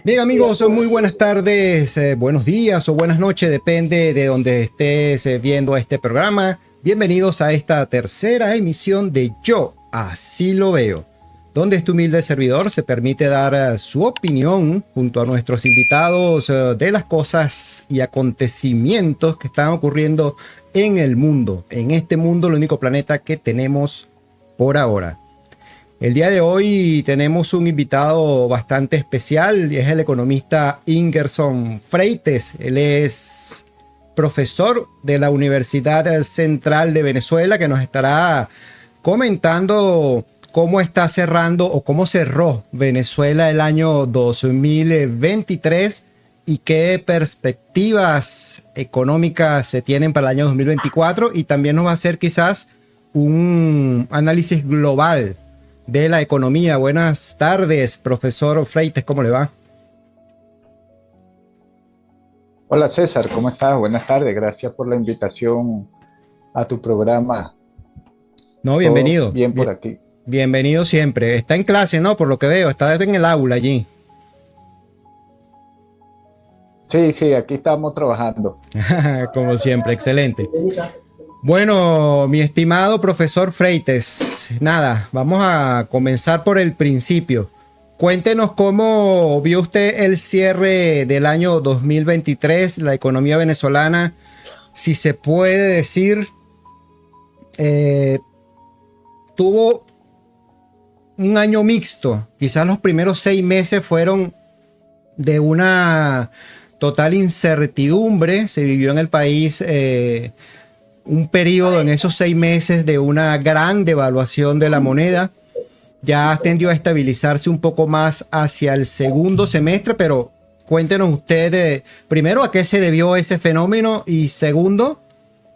Bien amigos, muy buenas tardes, buenos días o buenas noches, depende de donde estés viendo este programa. Bienvenidos a esta tercera emisión de Yo Así Lo Veo, donde este humilde servidor se permite dar su opinión junto a nuestros invitados de las cosas y acontecimientos que están ocurriendo en el mundo, en este mundo, el único planeta que tenemos por ahora. El día de hoy tenemos un invitado bastante especial y es el economista Ingerson Freites. Él es profesor de la Universidad Central de Venezuela, que nos estará comentando cómo está cerrando o cómo cerró Venezuela el año 2023 y qué perspectivas económicas se tienen para el año 2024, y también nos va a hacer quizás un análisis global de la economía. Buenas tardes, profesor Freites, ¿cómo le va? Hola César, ¿cómo estás? Buenas tardes, gracias por la invitación a tu programa. No, ¿Todo bienvenido. bien por aquí? Bienvenido siempre. Está en clase, ¿no? Por lo que veo, está en el aula allí. Sí, sí, aquí estamos trabajando. Como siempre, excelente. Bueno, mi estimado profesor Freites, nada, vamos a comenzar por el principio. Cuéntenos cómo vio usted el cierre del año 2023, la economía venezolana, si se puede decir, eh, tuvo un año mixto. Quizás los primeros 6 meses fueron de una total incertidumbre. Se vivió en el país un periodo en esos 6 meses de una gran devaluación de la moneda. Ya tendió a estabilizarse un poco más hacia el segundo semestre, pero cuéntenos ustedes, primero, a qué se debió ese fenómeno, y segundo,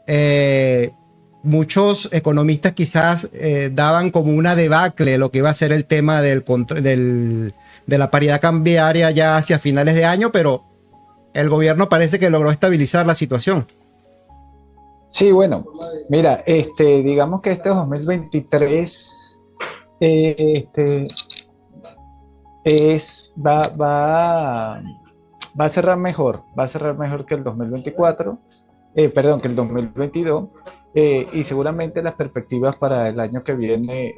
eh, muchos economistas quizás daban como una debacle lo que iba a ser el tema de la paridad cambiaria ya hacia finales de año, pero el gobierno parece que logró estabilizar la situación. Sí, bueno, mira, digamos que este 2023 este, va a cerrar mejor, va a cerrar mejor que el 2024, perdón, que el 2022, y seguramente las perspectivas para el año que viene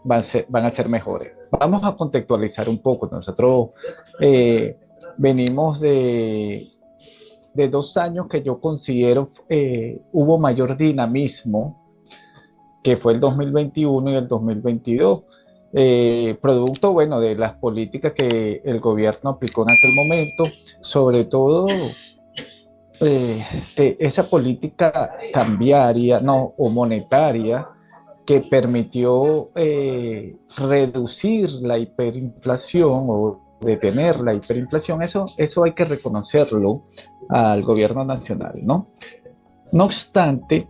van a ser mejores. Vamos a contextualizar un poco. Nosotros venimos de 2 años que yo considero hubo mayor dinamismo, que fue el 2021 y el 2022, producto, bueno, de las políticas que el gobierno aplicó en aquel momento, sobre todo de esa política cambiaria, no, o monetaria, que permitió reducir la hiperinflación o detener la hiperinflación. Eso hay que reconocerlo al gobierno nacional, ¿no? No obstante,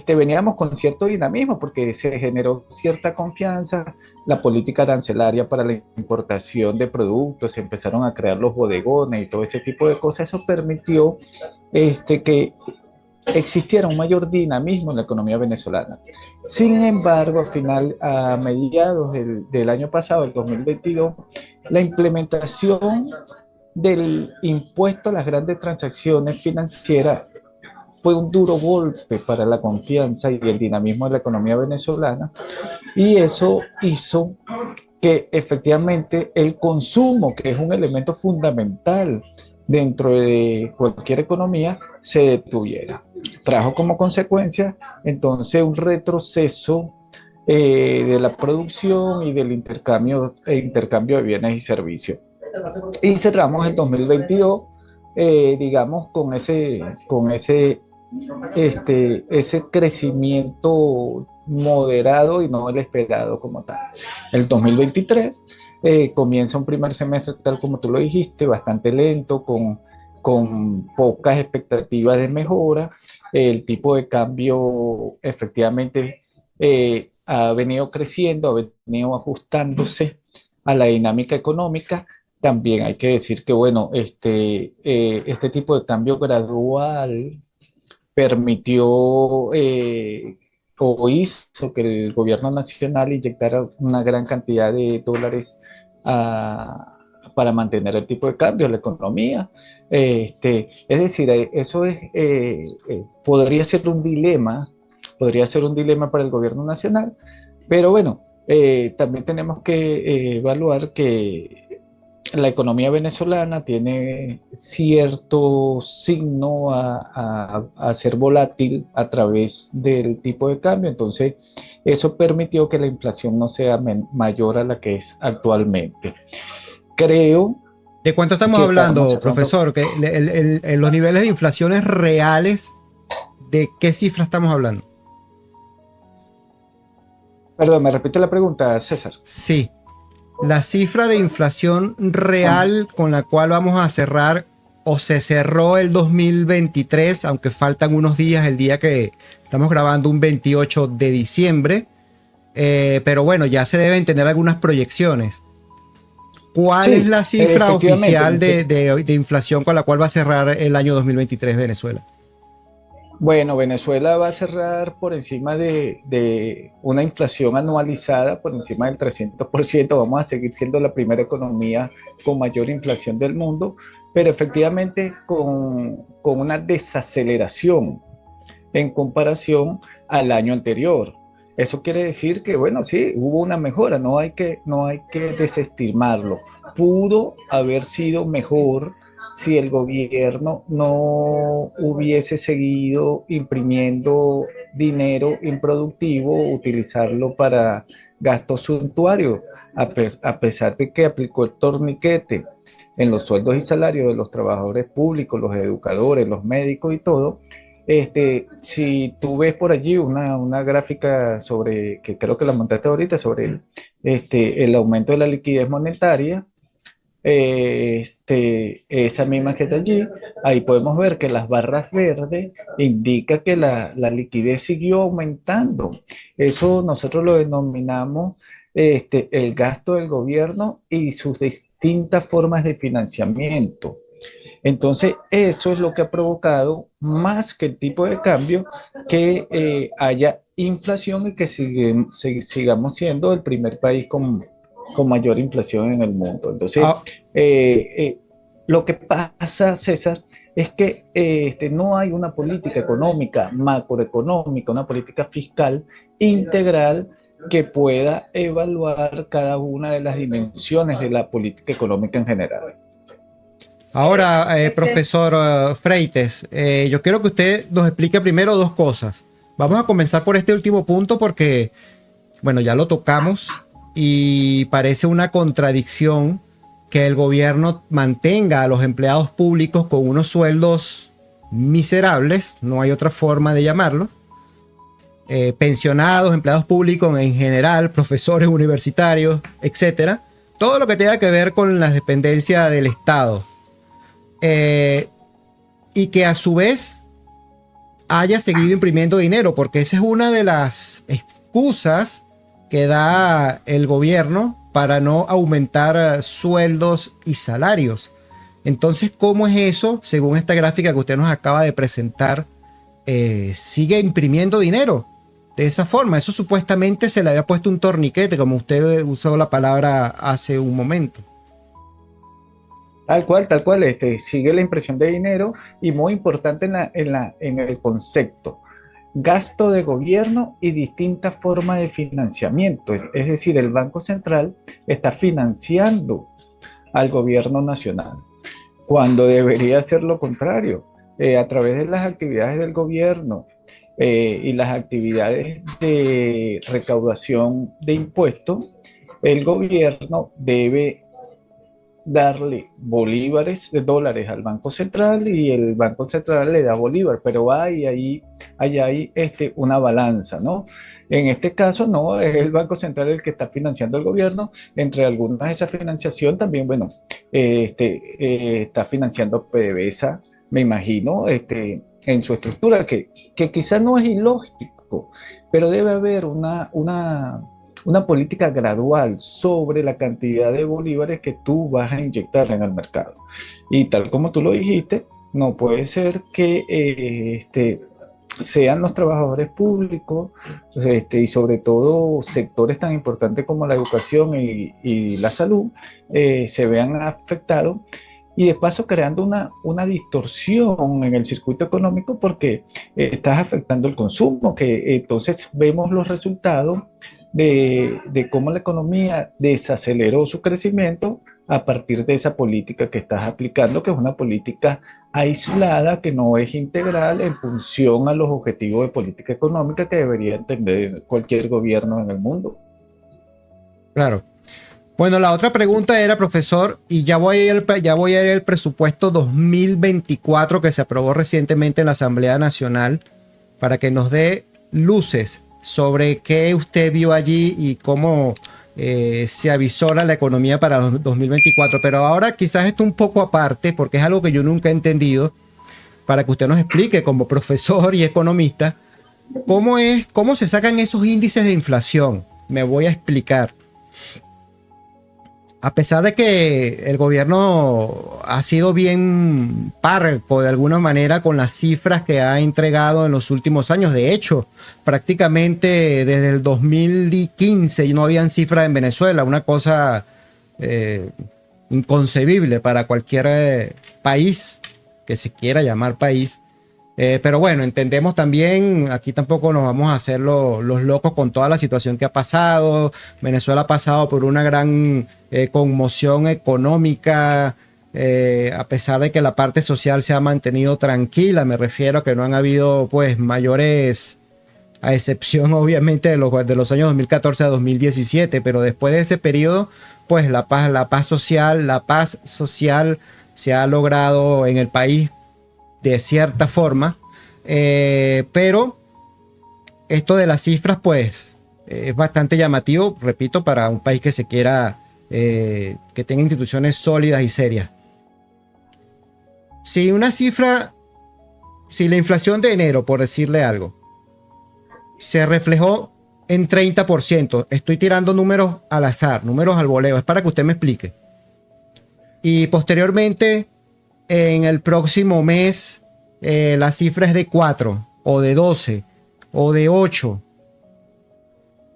veníamos con cierto dinamismo porque se generó cierta confianza, la política arancelaria para la importación de productos, se empezaron a crear los bodegones y todo ese tipo de cosas. Eso permitió que existiera un mayor dinamismo en la economía venezolana. Sin embargo, a mediados del año pasado, el 2022, la implementación del impuesto a las grandes transacciones financieras fue un duro golpe para la confianza y el dinamismo de la economía venezolana, y eso hizo que efectivamente el consumo, que es un elemento fundamental dentro de cualquier economía, se detuviera. Trajo como consecuencia entonces un retroceso de la producción y del intercambio de bienes y servicios. Y cerramos el 2022, digamos, ese crecimiento moderado y no el esperado como tal. El 2023 comienza un primer semestre, tal como tú lo dijiste, bastante lento, con pocas expectativas de mejora. El tipo de cambio efectivamente ha venido creciendo, ha venido ajustándose a la dinámica económica. También hay que decir que, bueno, este tipo de cambio gradual permitió o hizo que el gobierno nacional inyectara una gran cantidad de dólares a, para mantener el tipo de cambio, la economía. Es decir, eso podría ser un dilema, para el gobierno nacional, pero bueno, también tenemos que evaluar que la economía venezolana tiene cierto signo a ser volátil a través del tipo de cambio, entonces eso permitió que la inflación no sea mayor a la que es actualmente. Creo ¿De cuánto estamos que estábamos hablando, hablando. profesor? Que los niveles de inflaciones reales, ¿de qué cifra estamos hablando? Perdón, me repite la pregunta, César. Sí, la cifra de inflación Con- real con la cual vamos a cerrar o se cerró el 2023, aunque faltan unos días, el día que estamos grabando un 28 de diciembre, pero bueno, ya se deben tener algunas proyecciones. ¿Cuál es Sí, la cifra efectivamente. oficial de inflación con la cual va a cerrar el año 2023 Venezuela? Bueno, Venezuela va a cerrar por encima de una inflación anualizada por encima del 300%. Vamos a seguir siendo la primera economía con mayor inflación del mundo, pero efectivamente con una desaceleración en comparación al año anterior. Eso quiere decir que, bueno, sí, hubo una mejora, no hay que desestimarlo. Pudo haber sido mejor si el gobierno no hubiese seguido imprimiendo dinero improductivo, utilizarlo para gastos suntuarios, a pesar de que aplicó el torniquete en los sueldos y salarios de los trabajadores públicos, los educadores, los médicos y todo. Si tú ves por allí una gráfica sobre, que creo que la montaste ahorita, sobre el aumento de la liquidez monetaria, esa misma que está allí, ahí podemos ver que las barras verdes indica que la liquidez siguió aumentando. Eso nosotros lo denominamos el gasto del gobierno y sus distintas formas de financiamiento. Entonces, eso es lo que ha provocado, más que el tipo de cambio, que haya inflación y que sigamos siendo el primer país con mayor inflación en el mundo. Entonces, Ah, lo que pasa, César, es que no hay una política económica, macroeconómica, una política fiscal integral que pueda evaluar cada una de las dimensiones de la política económica en general. ahora, profesor Freites, yo quiero que usted nos explique primero dos cosas. Vamos a comenzar por este último punto porque, bueno, ya lo tocamos y parece una contradicción que el gobierno mantenga a los empleados públicos con unos sueldos miserables, no hay otra forma de llamarlo, pensionados, empleados públicos en general, profesores universitarios, etcétera, todo lo que tenga que ver con las dependencias del Estado. Eh, y que a su vez haya seguido imprimiendo dinero, porque esa es una de las excusas que da el gobierno para no aumentar sueldos y salarios. Entonces, ¿cómo es eso? Según esta gráfica que usted nos acaba de presentar, sigue imprimiendo dinero de esa forma. Eso supuestamente se le había puesto un torniquete, como usted usó la palabra hace un momento. Tal cual, sigue la impresión de dinero y muy importante en el concepto, gasto de gobierno y distintas formas de financiamiento. Es decir, el Banco Central está financiando al gobierno nacional, cuando debería ser lo contrario, a través de las actividades del gobierno y las actividades de recaudación de impuestos, el gobierno debe darle bolívares de dólares al Banco Central y el Banco Central le da bolívar, pero hay una balanza, ¿no? En este caso, no, es el Banco Central el que está financiando el gobierno. Entre algunas de esa financiación también, bueno, está financiando PDVSA, me imagino, en su estructura, que quizás no es ilógico, pero debe haber una política gradual sobre la cantidad de bolívares que tú vas a inyectar en el mercado. Y tal como tú lo dijiste, no puede ser que sean los trabajadores públicos, y sobre todo sectores tan importantes como la educación y la salud, se vean afectados y de paso creando una distorsión en el circuito económico porque estás afectando el consumo, que entonces vemos los resultados de cómo la economía desaceleró su crecimiento a partir de esa política que estás aplicando, que es una política aislada, que no es integral en función a los objetivos de política económica que debería entender cualquier gobierno en el mundo. Claro. Bueno, la otra pregunta era, profesor, y ya voy a ir al presupuesto 2024 que se aprobó recientemente en la Asamblea Nacional para que nos dé luces sobre qué usted vio allí y cómo se avisora la economía para 2024. Pero ahora quizás esto un poco aparte, porque es algo que yo nunca he entendido, para que usted nos explique como profesor y economista, cómo se sacan esos índices de inflación. Me voy a explicar. A pesar de que el gobierno ha sido bien parco de alguna manera con las cifras que ha entregado en los últimos años, de hecho, prácticamente desde el 2015 no habían cifras en Venezuela, una cosa inconcebible para cualquier país que se quiera llamar país. Pero bueno, entendemos también, aquí tampoco nos vamos a hacer los locos con toda la situación que ha pasado. Venezuela ha pasado por una gran conmoción económica, a pesar de que la parte social se ha mantenido tranquila. Me refiero a que no han habido pues mayores, a excepción obviamente de los años 2014 a 2017, pero después de ese periodo, pues la paz social se ha logrado en el país de cierta forma, pero esto de las cifras pues es bastante llamativo, repito, para un país que se quiera que tenga instituciones sólidas y serias. Si la inflación de enero, por decirle algo, se reflejó en 30%, estoy tirando números al azar, números al voleo, es para que usted me explique, y posteriormente en el próximo mes la cifra es de 4 o de 12 o de 8,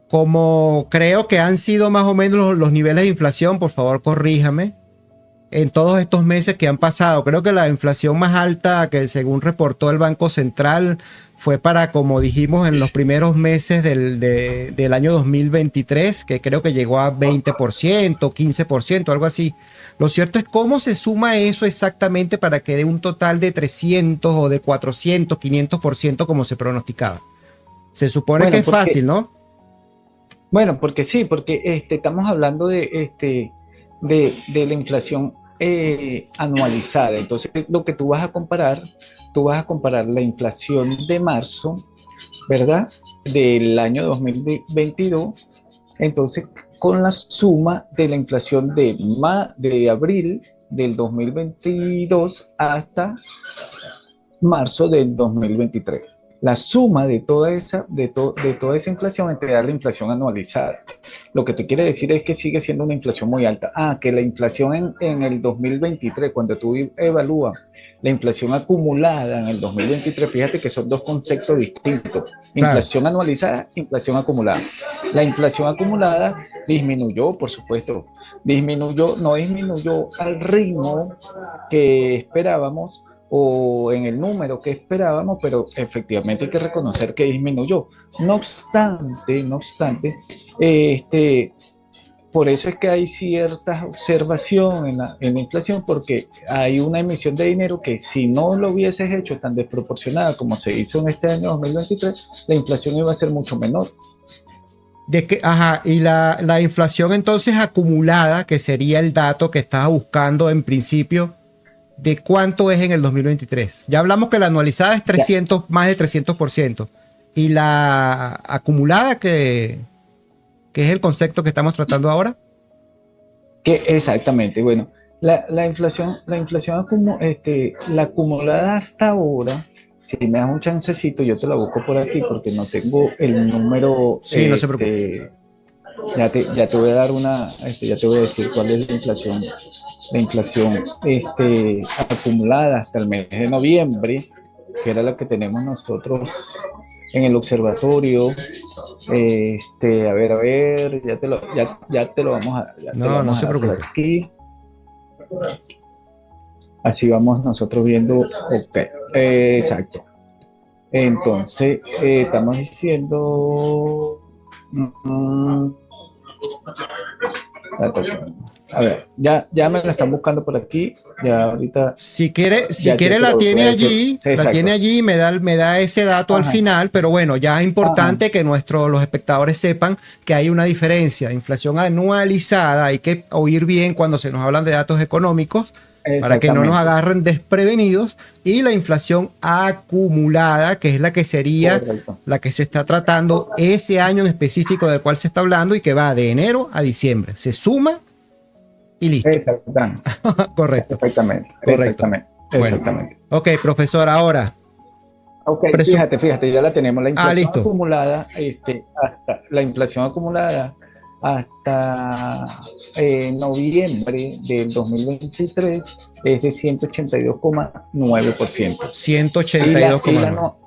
como creo que han sido más o menos los niveles de inflación, por favor corríjame, en todos estos meses que han pasado. Creo que la inflación más alta que según reportó el Banco Central fue para, como dijimos, en los primeros meses del año 2023, que creo que llegó a 20%, 15%, algo así. Lo cierto es cómo se suma eso exactamente para que dé un total de 300 o de 400, 500% como se pronosticaba. Se supone que es fácil, ¿no? Bueno, porque sí, porque estamos hablando de la inflación anualizada. Entonces, lo que tú vas a comparar la inflación de marzo, ¿verdad? Del año 2022, entonces, con la suma de la inflación de abril del 2022 hasta marzo del 2023. La suma de toda esa inflación te da la inflación anualizada. Lo que te quiere decir es que sigue siendo una inflación muy alta. Que la inflación en el 2023, cuando tú evalúas la inflación acumulada en el 2023, fíjate que son dos conceptos distintos. Inflación anualizada, inflación acumulada. La inflación acumulada disminuyó, por supuesto. No disminuyó al ritmo que esperábamos, o en el número que esperábamos, pero efectivamente hay que reconocer que disminuyó. No obstante, por eso es que hay cierta observación en la inflación, porque hay una emisión de dinero que si no lo hubieses hecho tan desproporcionada como se hizo en este año 2023, la inflación iba a ser mucho menor. Y la inflación entonces acumulada, que sería el dato que estaba buscando en principio, ¿de cuánto es en el 2023? Ya hablamos que la anualizada es 300, más de 300%. Y la acumulada, que es el concepto que estamos tratando ahora. Exactamente, bueno, la inflación la acumulada hasta ahora, si me das un chancecito, yo te la busco por aquí porque no tengo el número. Sí, no se preocupe. Ya te voy a dar ya te voy a decir cuál es la inflación acumulada hasta el mes de noviembre, que era la que tenemos nosotros en el observatorio. A ver, ya te lo vamos No, no se a dar por preocupe. aquí. Así vamos nosotros viendo. Ok, exacto. Entonces, estamos diciendo. mm, a ver, ya me la están buscando por aquí. Ya ahorita, Si ya quiere te la lo voy tiene a decir. allí, Sí, la tiene exacto. allí y me da ese dato al Ajá, final, pero bueno, ya es ajá, importante que los espectadores sepan que hay una diferencia. Inflación anualizada, hay que oír bien cuando se nos hablan de datos económicos para que no nos exactamente. agarren desprevenidos, y la inflación acumulada, que es la que sería Correcto. la que se está tratando ese año en específico del cual se está hablando y que va de enero a diciembre. Se suma y listo. Exactamente. Correcto, Exactamente. correcto. Exactamente. Bueno, Exactamente. ok, profesor, ahora. Ok, Presu fíjate, ya la tenemos. La inflación Listo. acumulada, hasta la inflación acumulada hasta noviembre del 2023 es de 182,9%. Y la, y la 182,9. no,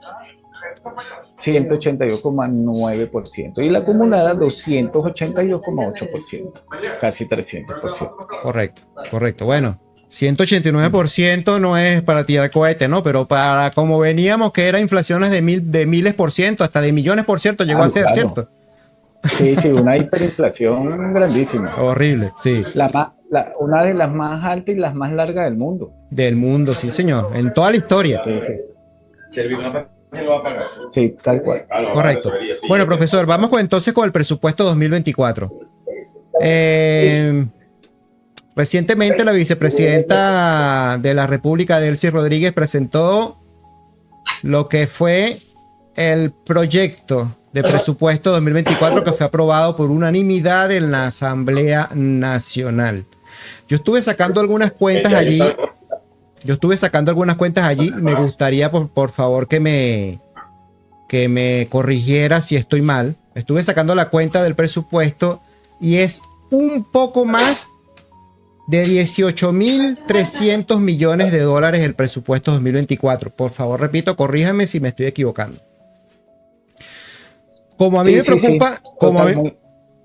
182,9%. Y la acumulada 282,8%. Casi 300%. Correcto, correcto. Bueno, 189% no es para tirar cohete, ¿no? Pero para como veníamos, que era inflaciones de miles por ciento, hasta de millones por ciento llegó a Claro, ser, claro. ¿cierto? Sí, sí, una hiperinflación grandísima. Horrible, sí. Una de las más altas y las más largas del mundo. Del mundo, sí, señor. En toda la historia. Sí, sí. Sí, tal cual. Correcto. Bueno, profesor, vamos entonces con el presupuesto 2024. Recientemente la vicepresidenta de la República, Delcy Rodríguez, presentó lo que fue el proyecto de presupuesto 2024 que fue aprobado por unanimidad en la Asamblea Nacional. Yo estuve sacando algunas cuentas allí. Y me gustaría, por favor, que me corrigiera si estoy mal. Estuve sacando la cuenta del presupuesto y es un poco más de 18.300 millones de dólares el presupuesto 2024. Por favor, repito, corríjame si me estoy equivocando. Como a mí Sí, me sí, sí. preocupa,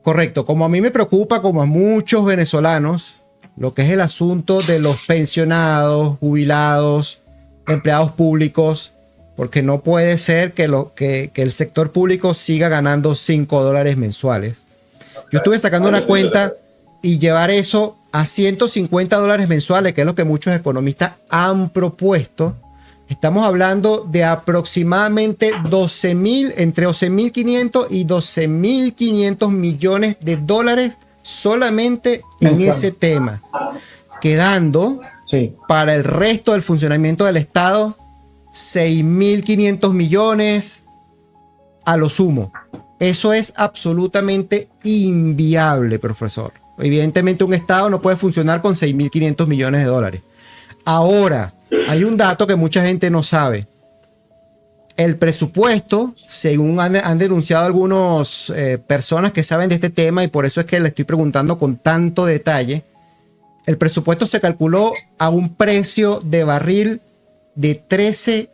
correcto, como a mí me preocupa, como a muchos venezolanos, lo que es el asunto de los pensionados, jubilados, empleados públicos, porque no puede ser que el sector público siga ganando $5 mensuales. Yo estuve sacando una cuenta y llevar eso a $150 mensuales, que es lo que muchos economistas han propuesto. Estamos hablando de aproximadamente entre 12.500 y 12.500 millones de dólares solamente en ese tema, quedando sí. para el resto del funcionamiento del Estado 6.500 millones a lo sumo. Eso es absolutamente inviable, profesor. Evidentemente un Estado no puede funcionar con 6.500 millones de dólares. Ahora, hay un dato que mucha gente no sabe. El presupuesto, según han denunciado algunas personas que saben de este tema, y por eso es que le estoy preguntando con tanto detalle, el presupuesto se calculó a un precio de barril de $13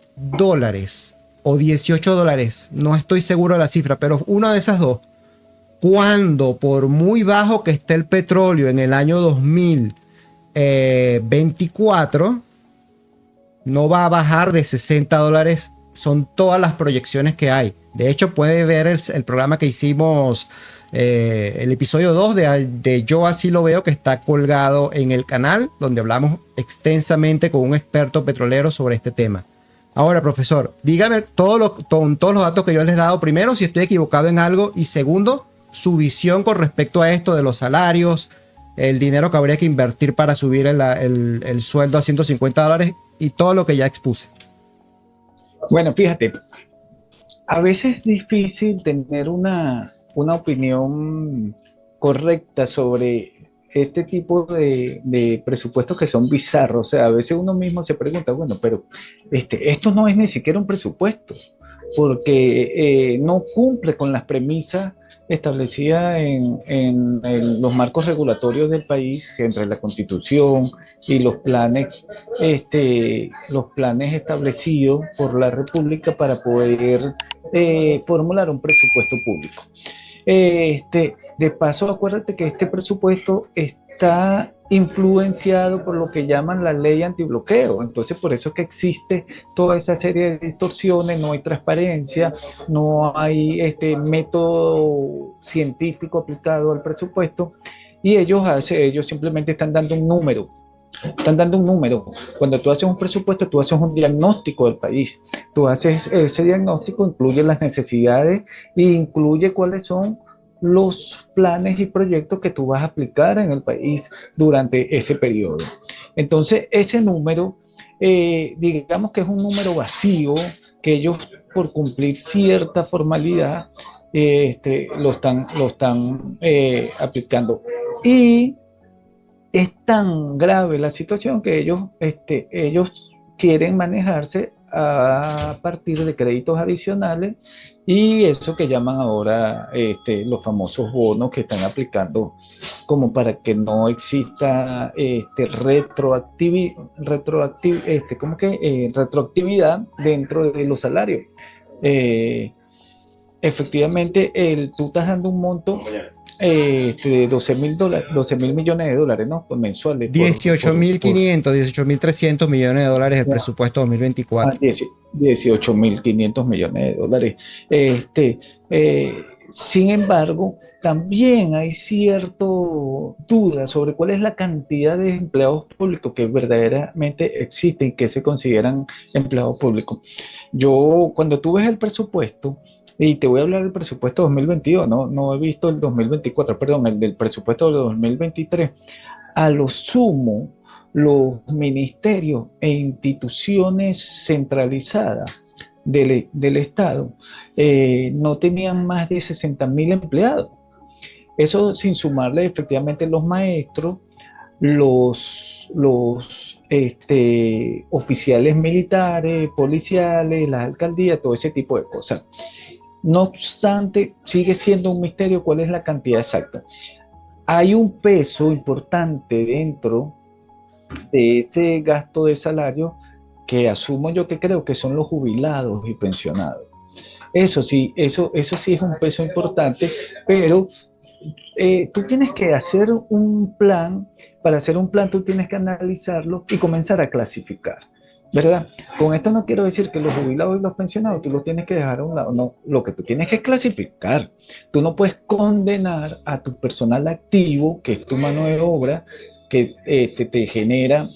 o $18. No estoy seguro de la cifra, pero una de esas dos. Cuando por muy bajo que esté el petróleo en el año 2024, no va a bajar de $60. Son todas las proyecciones que hay. De hecho, puede ver el programa que hicimos, el episodio 2 de Yo Así Lo Veo, que está colgado en el canal, donde hablamos extensamente con un experto petrolero sobre este tema. Ahora, profesor, dígame todos los datos que yo les he dado. Primero, si estoy equivocado en algo, y segundo, su visión con respecto a esto de los salarios, el dinero que habría que invertir para subir el sueldo a $150 y todo lo que ya expuse. Bueno, fíjate, a veces es difícil tener una opinión correcta sobre este tipo de presupuestos que son bizarros. O sea, a veces uno mismo se pregunta, bueno, pero esto no es ni siquiera un presupuesto. porque no cumple con las premisas establecidas en los marcos regulatorios del país, entre la Constitución y los planes establecidos por la República para poder formular un presupuesto público. De paso, acuérdate que este presupuesto está influenciado por lo que llaman la ley antibloqueo. Entonces, por eso es que existe toda esa serie de distorsiones, no hay transparencia, no hay método científico aplicado al presupuesto, y ellos simplemente están dando un número. Están dando un número. Cuando tú haces un presupuesto, tú haces un diagnóstico del país. Tú haces ese diagnóstico, incluye las necesidades e incluye cuáles son los planes y proyectos que tú vas a aplicar en el país durante ese periodo. Entonces, ese número, digamos que es un número vacío, que ellos, por cumplir cierta formalidad, lo están aplicando. Y es tan grave la situación que ellos quieren manejarse a partir de créditos adicionales y eso que llaman ahora los famosos bonos que están aplicando como para que no exista retroactividad dentro de los salarios. Efectivamente, tú estás dando un monto de $12,000 millones, ¿no? Pues mensuales. 18.500, 18.300 millones de dólares el presupuesto 2024. 18.500 millones de dólares. Sin embargo, también hay cierta duda sobre cuál es la cantidad de empleados públicos que verdaderamente existen y que se consideran empleados públicos. Cuando tú ves el presupuesto, y te voy a hablar del presupuesto 2022, no he visto el 2024, perdón, el del presupuesto de 2023. A lo sumo, los ministerios e instituciones centralizadas del Estado no tenían más de 60.000 empleados. Eso sin sumarle efectivamente los maestros, los oficiales militares, policiales, las alcaldías, todo ese tipo de cosas. No obstante, sigue siendo un misterio cuál es la cantidad exacta. Hay un peso importante dentro de ese gasto de salario que asumo yo que creo que son los jubilados y pensionados. Eso sí es un peso importante, pero tú tienes que hacer un plan. Para hacer un plan tú tienes que analizarlo y comenzar a clasificar, ¿verdad? Con esto no quiero decir que los jubilados y los pensionados tú los tienes que dejar a un lado, no, lo que tú tienes que clasificar. Tú no puedes condenar a tu personal activo, que es tu mano de obra, que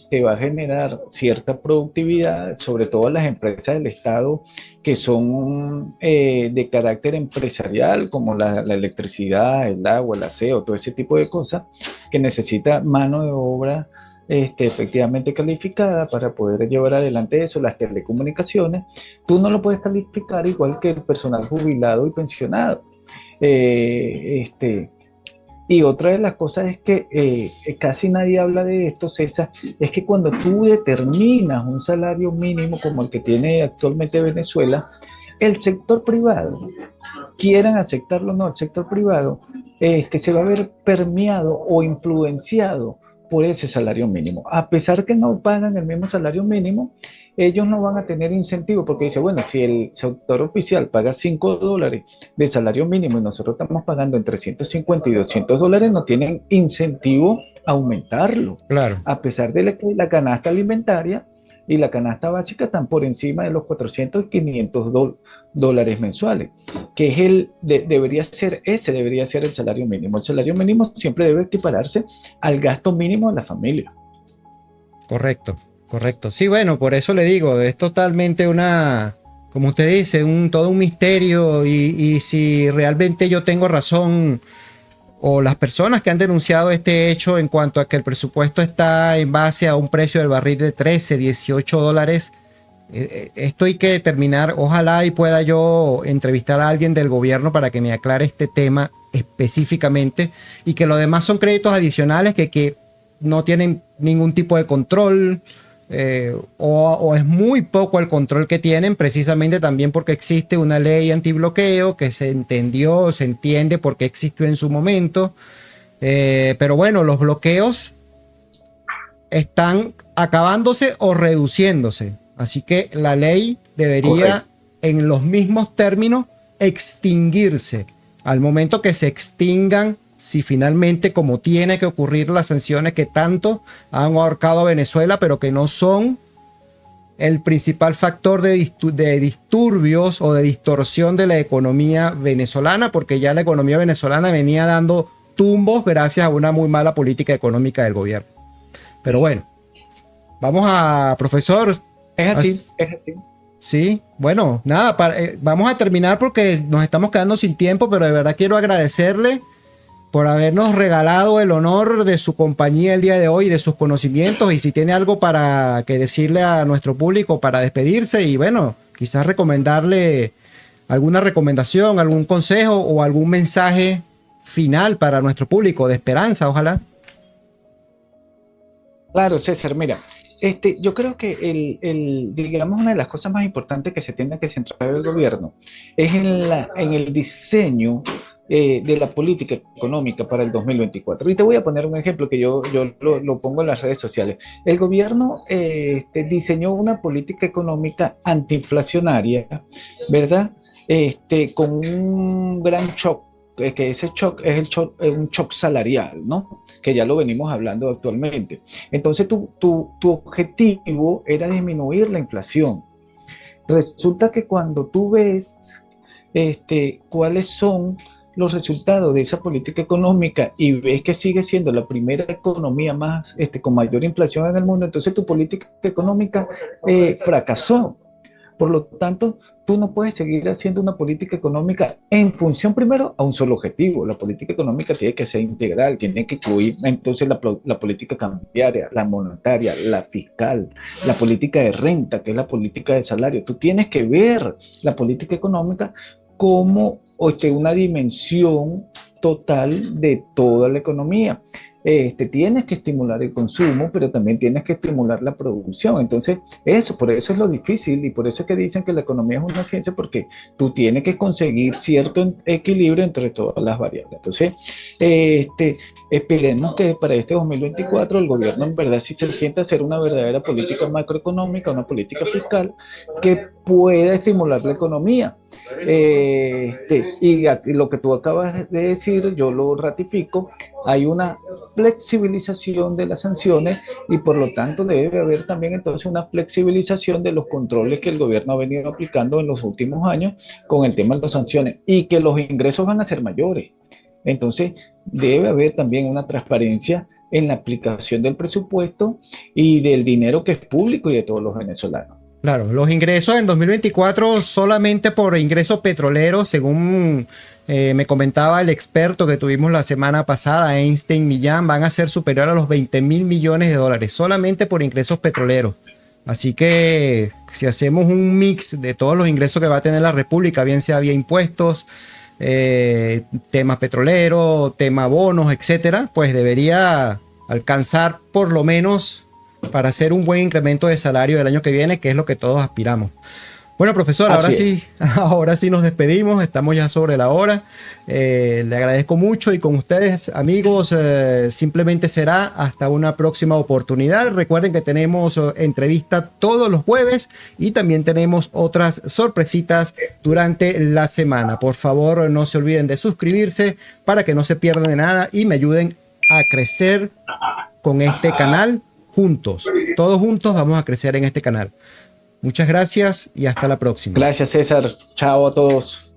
te va a generar cierta productividad, sobre todo las empresas del Estado que son de carácter empresarial, como la electricidad, el agua, el aseo, todo ese tipo de cosas, que necesita mano de obra efectivamente calificada para poder llevar adelante eso, las telecomunicaciones. Tú no lo puedes calificar igual que el personal jubilado y pensionado. Y otra de las cosas es que casi nadie habla de esto, César, es que cuando tú determinas un salario mínimo como el que tiene actualmente Venezuela, el sector privado, quieran aceptarlo o no, el sector privado se va a ver permeado o influenciado por ese salario mínimo. A pesar que no pagan el mismo salario mínimo, ellos no van a tener incentivo porque dice, bueno, si el sector oficial paga $5 de salario mínimo y nosotros estamos pagando entre $150 y $200, no tienen incentivo a aumentarlo. Claro. A pesar de que la canasta alimentaria y la canasta básica están por encima de los 400 y 500 dólares mensuales, que es debería ser el salario mínimo. El salario mínimo siempre debe equipararse al gasto mínimo de la familia. Correcto. Sí, bueno, por eso le digo, es totalmente como usted dice, todo un misterio y si realmente yo tengo razón o las personas que han denunciado este hecho en cuanto a que el presupuesto está en base a un precio del barril de 13, 18 dólares, esto hay que determinar. Ojalá y pueda yo entrevistar a alguien del gobierno para que me aclare este tema específicamente y que lo demás son créditos adicionales que no tienen ningún tipo de control, o es muy poco el control que tienen, precisamente también porque existe una ley antibloqueo que se entendió, se entiende por qué existió en su momento. Pero bueno, los bloqueos están acabándose o reduciéndose. Así que la ley debería, en los mismos términos, extinguirse. Al momento que se extingan, si finalmente, como tiene que ocurrir, las sanciones que tanto han ahorcado a Venezuela, pero que no son el principal factor de disturbios o de distorsión de la economía venezolana, porque ya la economía venezolana venía dando tumbos gracias a una muy mala política económica del gobierno. Pero bueno, vamos a, profesor. Es así. Sí, bueno, nada, vamos a terminar porque nos estamos quedando sin tiempo, pero de verdad quiero agradecerle por habernos regalado el honor de su compañía el día de hoy, de sus conocimientos, y si tiene algo para que decirle a nuestro público para despedirse y bueno, quizás recomendarle alguna recomendación, algún consejo o algún mensaje final para nuestro público de esperanza, ojalá. Claro, César, mira, yo creo que digamos, una de las cosas más importantes que se tiene que centrar el gobierno es en el diseño de la política económica para el 2024. Y te voy a poner un ejemplo que yo lo pongo en las redes sociales. El gobierno diseñó una política económica antiinflacionaria, ¿verdad? Con un gran shock, que ese shock es un shock salarial, ¿no? Que ya lo venimos hablando actualmente. Entonces, tu objetivo era disminuir la inflación. Resulta que cuando tú ves cuáles son los resultados de esa política económica y ves que sigue siendo la primera economía más con mayor inflación en el mundo, entonces tu política económica fracasó. Por lo tanto, tú no puedes seguir haciendo una política económica en función primero a un solo objetivo. La política económica tiene que ser integral, tiene que incluir entonces la política cambiaria, la monetaria, la fiscal, la política de renta, que es la política de salario. Tú tienes que ver la política económica como una dimensión total de toda la economía. Tienes que estimular el consumo, pero también tienes que estimular la producción. Entonces, por eso es lo difícil y por eso es que dicen que la economía es una ciencia, porque tú tienes que conseguir cierto equilibrio entre todas las variables. Entonces, esperemos que para este 2024 el gobierno en verdad sí se sienta a hacer una verdadera política macroeconómica, una política fiscal que pueda estimular la economía. Y lo que tú acabas de decir, yo lo ratifico, hay una flexibilización de las sanciones y por lo tanto debe haber también entonces una flexibilización de los controles que el gobierno ha venido aplicando en los últimos años con el tema de las sanciones y que los ingresos van a ser mayores. Entonces debe haber también una transparencia en la aplicación del presupuesto y del dinero que es público y de todos los venezolanos. Claro, los ingresos en 2024 solamente por ingresos petroleros, según me comentaba el experto que tuvimos la semana pasada, Einstein Millán, van a ser superiores a los 20.000 millones de dólares, solamente por ingresos petroleros. Así que si hacemos un mix de todos los ingresos que va a tener la República, bien sea vía impuestos, tema petrolero, tema bonos, etcétera, pues debería alcanzar por lo menos para hacer un buen incremento de salario el año que viene, que es lo que todos aspiramos. Bueno, profesor, ahora sí nos despedimos, estamos ya sobre la hora. Le agradezco mucho y con ustedes, amigos, simplemente será hasta una próxima oportunidad. Recuerden que tenemos entrevista todos los jueves y también tenemos otras sorpresitas durante la semana. Por favor, no se olviden de suscribirse para que no se pierdan de nada y me ayuden a crecer con este canal. Todos juntos vamos a crecer en este canal. Muchas gracias y hasta la próxima. Gracias, César. Chao a todos.